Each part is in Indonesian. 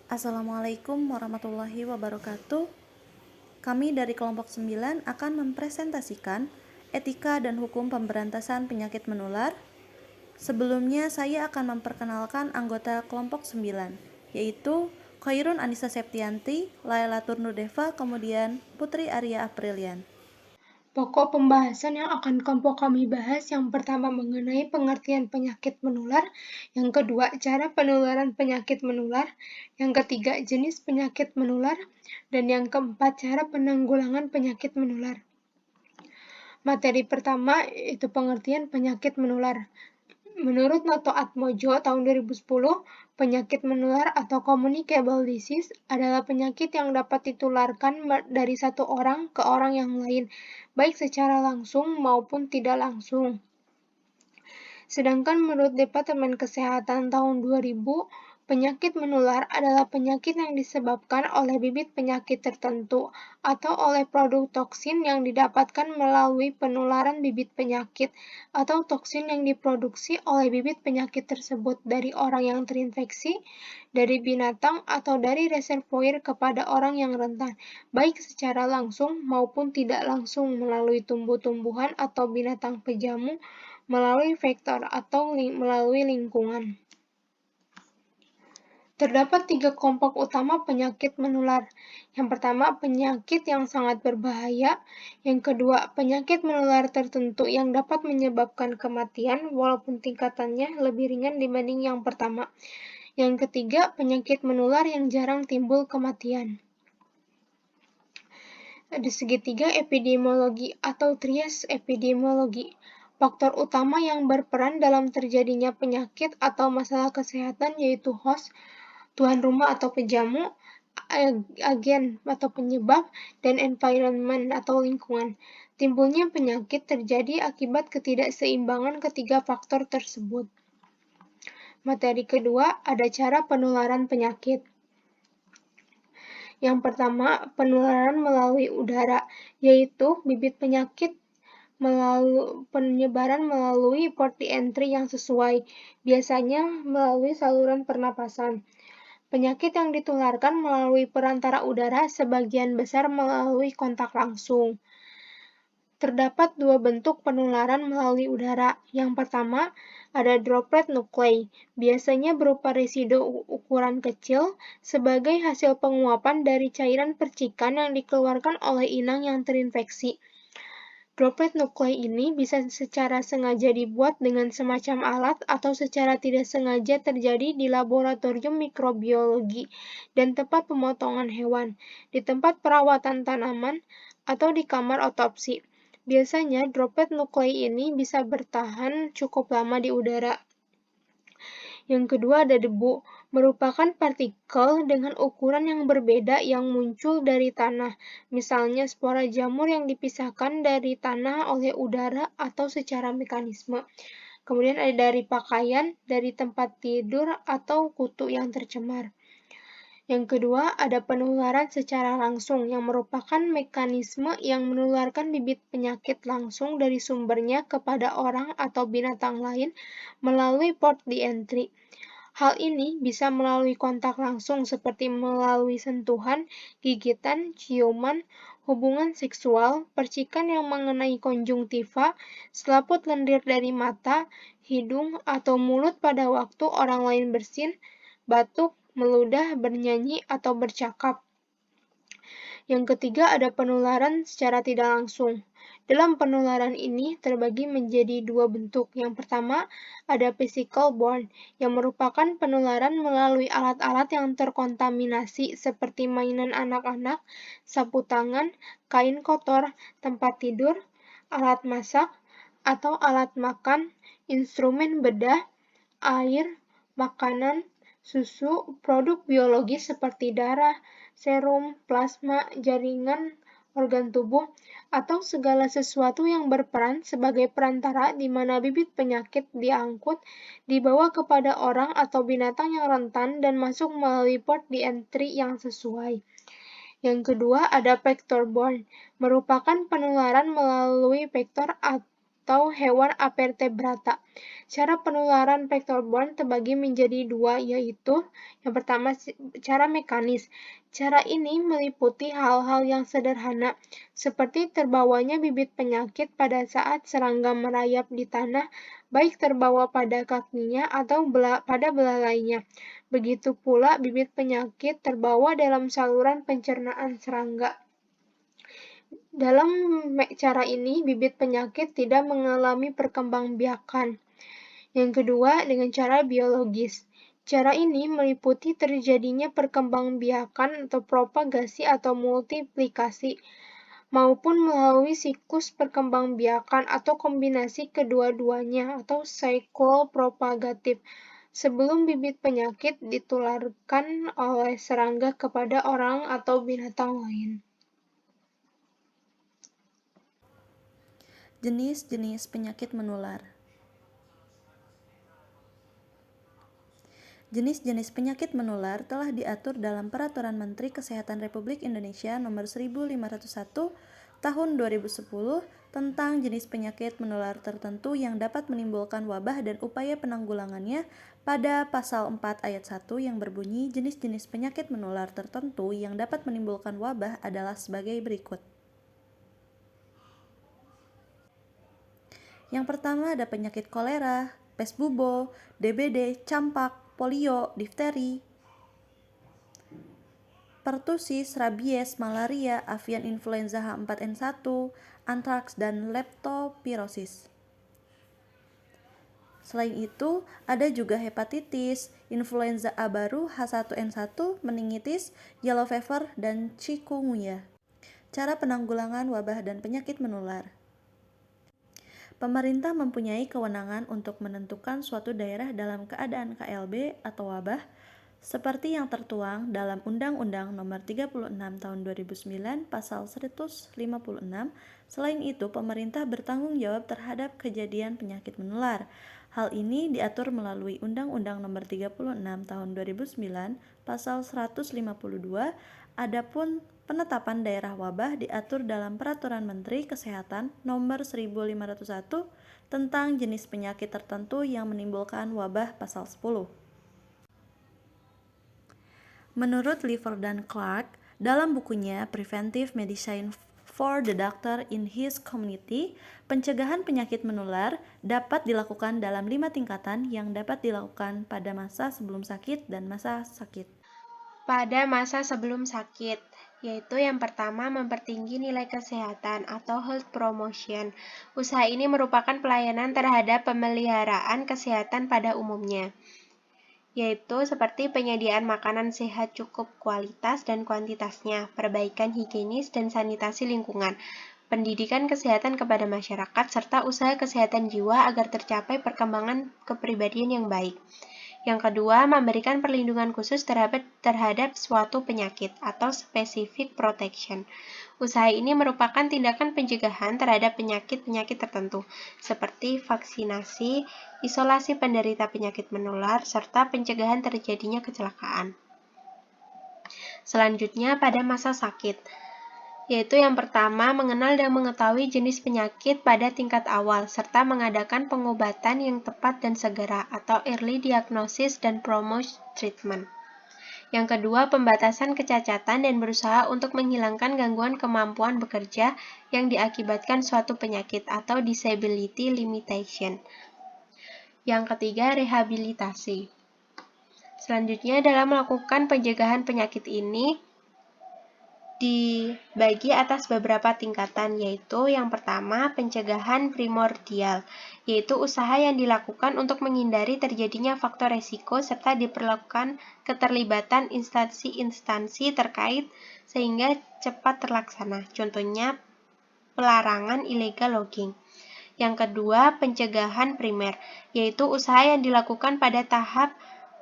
Assalamualaikum warahmatullahi wabarakatuh. Kami dari kelompok 9 akan mempresentasikan etika dan hukum pemberantasan penyakit menular. Sebelumnya saya akan memperkenalkan anggota kelompok 9, yaitu Khairun Anissa Septianti, Lailatur Nurdeva, kemudian Putri Arya Aprilian. Pokok pembahasan yang akan kelompok kami bahas yang pertama mengenai pengertian penyakit menular, yang kedua cara penularan penyakit menular, yang ketiga jenis penyakit menular, dan yang keempat cara penanggulangan penyakit menular. Materi pertama itu pengertian penyakit menular. Menurut Noto Atmojo tahun 2010, penyakit menular atau communicable disease adalah penyakit yang dapat ditularkan dari satu orang ke orang yang lain, baik secara langsung maupun tidak langsung. Sedangkan menurut Departemen Kesehatan tahun 2000, penyakit menular adalah penyakit yang disebabkan oleh bibit penyakit tertentu atau oleh produk toksin yang didapatkan melalui penularan bibit penyakit atau toksin yang diproduksi oleh bibit penyakit tersebut dari orang yang terinfeksi, dari binatang, atau dari reservoir kepada orang yang rentan, baik secara langsung maupun tidak langsung melalui tumbuh-tumbuhan atau binatang pejamu, melalui vektor atau melalui lingkungan. Terdapat 3 kelompok utama penyakit menular. Yang pertama, penyakit yang sangat berbahaya. Yang kedua, penyakit menular tertentu yang dapat menyebabkan kematian walaupun tingkatannya lebih ringan dibanding yang pertama. Yang ketiga, penyakit menular yang jarang timbul kematian. Ada segitiga epidemiologi atau trias epidemiologi. Faktor utama yang berperan dalam terjadinya penyakit atau masalah kesehatan yaitu host, tuan rumah atau pejamu, agen atau penyebab, dan environment atau lingkungan. Timbulnya penyakit terjadi akibat ketidakseimbangan ketiga faktor tersebut. Materi kedua ada cara penularan penyakit. Yang pertama, penularan melalui udara, yaitu bibit penyakit penyebaran melalui port entry yang sesuai, biasanya melalui saluran pernapasan. Penyakit yang ditularkan melalui perantara udara sebagian besar melalui kontak langsung. Terdapat dua bentuk penularan melalui udara. Yang pertama, ada droplet nuklei, biasanya berupa residu ukuran kecil sebagai hasil penguapan dari cairan percikan yang dikeluarkan oleh inang yang terinfeksi. Droplet nuklei ini bisa secara sengaja dibuat dengan semacam alat atau secara tidak sengaja terjadi di laboratorium mikrobiologi dan tempat pemotongan hewan, di tempat perawatan tanaman, atau di kamar otopsi. Biasanya, droplet nuklei ini bisa bertahan cukup lama di udara. Yang kedua ada debu, merupakan partikel dengan ukuran yang berbeda yang muncul dari tanah, misalnya spora jamur yang dipisahkan dari tanah oleh udara atau secara mekanisme. Kemudian ada dari pakaian, dari tempat tidur, atau kutu yang tercemar. Yang kedua, ada penularan secara langsung yang merupakan mekanisme yang menularkan bibit penyakit langsung dari sumbernya kepada orang atau binatang lain melalui port di entry. Hal ini bisa melalui kontak langsung seperti melalui sentuhan, gigitan, ciuman, hubungan seksual, percikan yang mengenai konjungtiva, selaput lendir dari mata, hidung, atau mulut pada waktu orang lain bersin, batuk, meludah, bernyanyi, atau bercakap. Yang ketiga ada penularan secara tidak langsung. Dalam penularan ini terbagi menjadi dua bentuk. Yang pertama ada physical borne, yang merupakan penularan melalui alat-alat yang terkontaminasi seperti mainan anak-anak, sapu tangan, kain kotor, tempat tidur, alat masak, atau alat makan, instrumen bedah, air, makanan, susu, produk biologis seperti darah, serum, plasma, jaringan, organ tubuh, atau segala sesuatu yang berperan sebagai perantara di mana bibit penyakit diangkut, dibawa kepada orang atau binatang yang rentan dan masuk melalui port di entry yang sesuai. Yang kedua ada vector borne, merupakan penularan melalui vektor atau hewan avertebrata. Cara penularan vector-borne terbagi menjadi dua, yaitu yang pertama cara mekanis. Cara ini meliputi hal-hal yang sederhana, seperti terbawanya bibit penyakit pada saat serangga merayap di tanah, baik terbawa pada kakinya atau pada belalainya. Begitu pula bibit penyakit terbawa dalam saluran pencernaan serangga. Dalam cara ini, bibit penyakit tidak mengalami perkembangbiakan. Yang kedua, dengan cara biologis. Cara ini meliputi terjadinya perkembangbiakan atau propagasi atau multiplikasi, maupun melalui siklus perkembangbiakan atau kombinasi kedua-duanya atau siklus propagatif, sebelum bibit penyakit ditularkan oleh serangga kepada orang atau binatang lain. Jenis-jenis penyakit menular. Jenis-jenis penyakit menular telah diatur dalam Peraturan Menteri Kesehatan Republik Indonesia Nomor 1501 Tahun 2010 tentang jenis penyakit menular tertentu yang dapat menimbulkan wabah dan upaya penanggulangannya pada Pasal 4 Ayat 1 yang berbunyi jenis-jenis penyakit menular tertentu yang dapat menimbulkan wabah adalah sebagai berikut. Yang pertama ada penyakit kolera, pes bubo, DBD, campak, polio, difteri, pertusis, rabies, malaria, avian influenza H4N1, antraks, dan leptospirosis. Selain itu, ada juga hepatitis, influenza A baru, H1N1, meningitis, yellow fever, dan chikungunya. Cara penanggulangan wabah dan penyakit menular. Pemerintah mempunyai kewenangan untuk menentukan suatu daerah dalam keadaan KLB atau wabah, seperti yang tertuang dalam Undang-Undang Nomor 36 Tahun 2009 Pasal 156. Selain itu, pemerintah bertanggung jawab terhadap kejadian penyakit menular. Hal ini diatur melalui Undang-Undang Nomor 36 Tahun 2009 Pasal 152. Adapun penetapan daerah wabah diatur dalam Peraturan Menteri Kesehatan Nomor 1501 tentang jenis penyakit tertentu yang menimbulkan wabah Pasal 10. Menurut Liver dan Clark, dalam bukunya Preventive Medicine for the Doctor in His Community, pencegahan penyakit menular dapat dilakukan dalam 5 tingkatan yang dapat dilakukan pada masa sebelum sakit dan masa sakit. Pada masa sebelum sakit, yaitu yang pertama mempertinggi nilai kesehatan atau health promotion. Usaha ini merupakan pelayanan terhadap pemeliharaan kesehatan pada umumnya, yaitu seperti penyediaan makanan sehat cukup kualitas dan kuantitasnya, perbaikan higienis dan sanitasi lingkungan, pendidikan kesehatan kepada masyarakat, serta usaha kesehatan jiwa agar tercapai perkembangan kepribadian yang baik. Yang kedua, memberikan perlindungan khusus terhadap suatu penyakit atau specific protection. Usaha ini merupakan tindakan pencegahan terhadap penyakit-penyakit tertentu, seperti vaksinasi, isolasi penderita penyakit menular, serta pencegahan terjadinya kecelakaan. Selanjutnya, pada masa sakit, yaitu yang pertama, mengenal dan mengetahui jenis penyakit pada tingkat awal, serta mengadakan pengobatan yang tepat dan segera, atau early diagnosis dan promote treatment. Yang kedua, pembatasan kecacatan dan berusaha untuk menghilangkan gangguan kemampuan bekerja yang diakibatkan suatu penyakit, atau disability limitation. Yang ketiga, rehabilitasi. Selanjutnya, dalam melakukan pencegahan penyakit ini, dibagi atas beberapa tingkatan, yaitu yang pertama pencegahan primordial, yaitu usaha yang dilakukan untuk menghindari terjadinya faktor resiko serta diperlakukan keterlibatan instansi-instansi terkait sehingga cepat terlaksana, contohnya pelarangan illegal logging. Yang kedua, pencegahan primer, yaitu usaha yang dilakukan pada tahap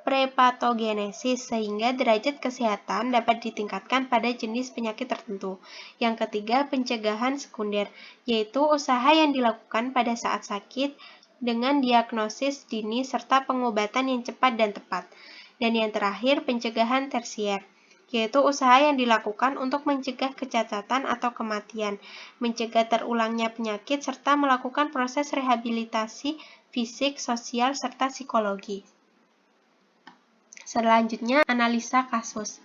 prepatogenesis sehingga derajat kesehatan dapat ditingkatkan pada jenis penyakit tertentu. Yang ketiga, pencegahan sekunder, yaitu usaha yang dilakukan pada saat sakit dengan diagnosis dini serta pengobatan yang cepat dan tepat. Dan yang terakhir, pencegahan tersier, yaitu usaha yang dilakukan untuk mencegah kecacatan atau kematian, mencegah terulangnya penyakit, serta melakukan proses rehabilitasi fisik, sosial, serta psikologi. Selanjutnya, analisa kasus,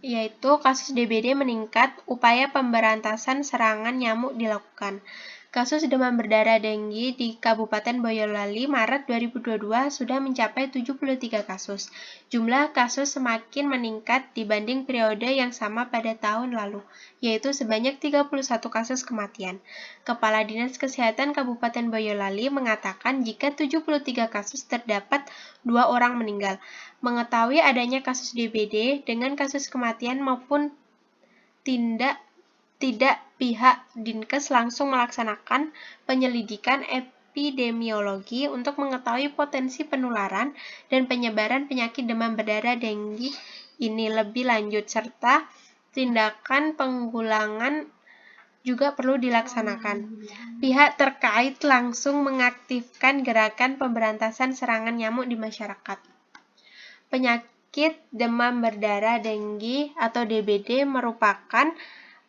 yaitu kasus DBD meningkat, upaya pemberantasan serangan nyamuk dilakukan. Kasus demam berdarah denggi di Kabupaten Boyolali Maret 2022 sudah mencapai 73 kasus. Jumlah kasus semakin meningkat dibanding periode yang sama pada tahun lalu, yaitu sebanyak 31 kasus kematian. Kepala Dinas Kesehatan Kabupaten Boyolali mengatakan jika 73 kasus terdapat 2 orang meninggal. Mengetahui adanya kasus DBD dengan kasus kematian maupun tidak pihak Dinkes langsung melaksanakan penyelidikan epidemiologi untuk mengetahui potensi penularan dan penyebaran penyakit demam berdarah denggi ini lebih lanjut, serta tindakan penggulangan juga perlu dilaksanakan. Pihak terkait langsung mengaktifkan gerakan pemberantasan serangan nyamuk di masyarakat. Penyakit demam berdarah denggi atau DBD merupakan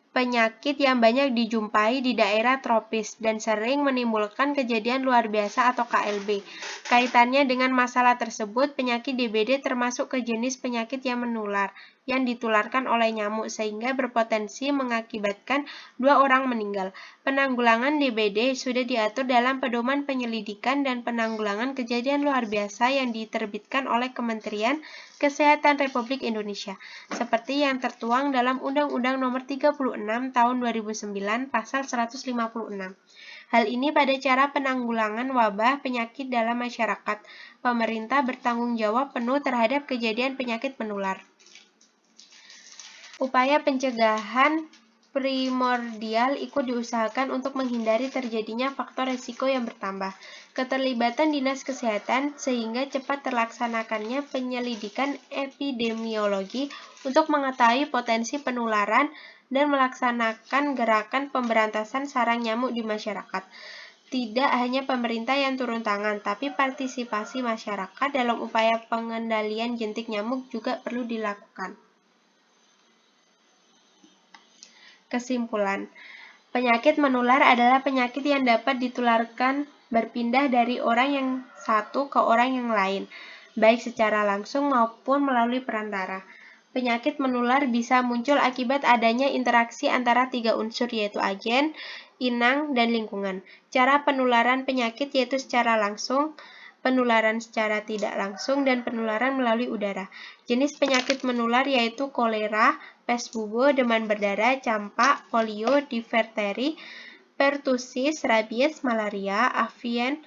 penyakit yang banyak dijumpai di daerah tropis dan sering menimbulkan kejadian luar biasa atau KLB. Kaitannya dengan masalah tersebut, penyakit DBD termasuk ke jenis penyakit yang menular, yang ditularkan oleh nyamuk sehingga berpotensi mengakibatkan 2 orang meninggal. Penanggulangan DBD sudah diatur dalam Pedoman Penyelidikan dan Penanggulangan Kejadian Luar Biasa yang diterbitkan oleh Kementerian Kesehatan Republik Indonesia, seperti yang tertuang dalam Undang-Undang Nomor 36 Tahun 2009 Pasal 156. Hal ini pada cara penanggulangan wabah penyakit dalam masyarakat. Pemerintah bertanggung jawab penuh terhadap kejadian penyakit menular. Upaya pencegahan primordial ikut diusahakan untuk menghindari terjadinya faktor risiko yang bertambah. Keterlibatan Dinas Kesehatan sehingga cepat terlaksanakannya penyelidikan epidemiologi untuk mengetahui potensi penularan dan melaksanakan gerakan pemberantasan sarang nyamuk di masyarakat. Tidak hanya pemerintah yang turun tangan, tapi partisipasi masyarakat dalam upaya pengendalian jentik nyamuk juga perlu dilakukan. Kesimpulan, penyakit menular adalah penyakit yang dapat ditularkan berpindah dari orang yang satu ke orang yang lain, baik secara langsung maupun melalui perantara. Penyakit menular bisa muncul akibat adanya interaksi antara 3 unsur yaitu agen, inang, dan lingkungan. Cara penularan penyakit yaitu secara langsung, penularan secara tidak langsung, dan penularan melalui udara. Jenis penyakit menular yaitu kolera, pes bubo, demam berdarah, campak, polio, difteri, pertusis, rabies, malaria, avian,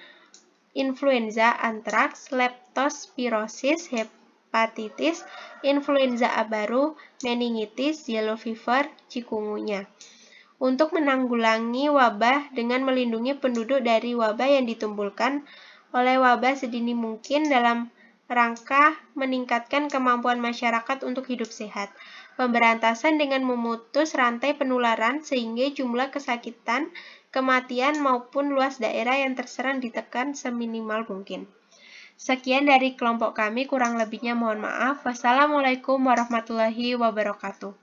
influenza, antraks, leptospirosis, hepatitis, influenza A baru, meningitis, yellow fever, chikungunya. Untuk menanggulangi wabah dengan melindungi penduduk dari wabah yang ditimbulkan oleh wabah sedini mungkin dalam rangka meningkatkan kemampuan masyarakat untuk hidup sehat. Pemberantasan dengan memutus rantai penularan sehingga jumlah kesakitan, kematian maupun luas daerah yang terserang ditekan seminimal mungkin. Sekian dari kelompok kami, kurang lebihnya mohon maaf. Wassalamualaikum warahmatullahi wabarakatuh.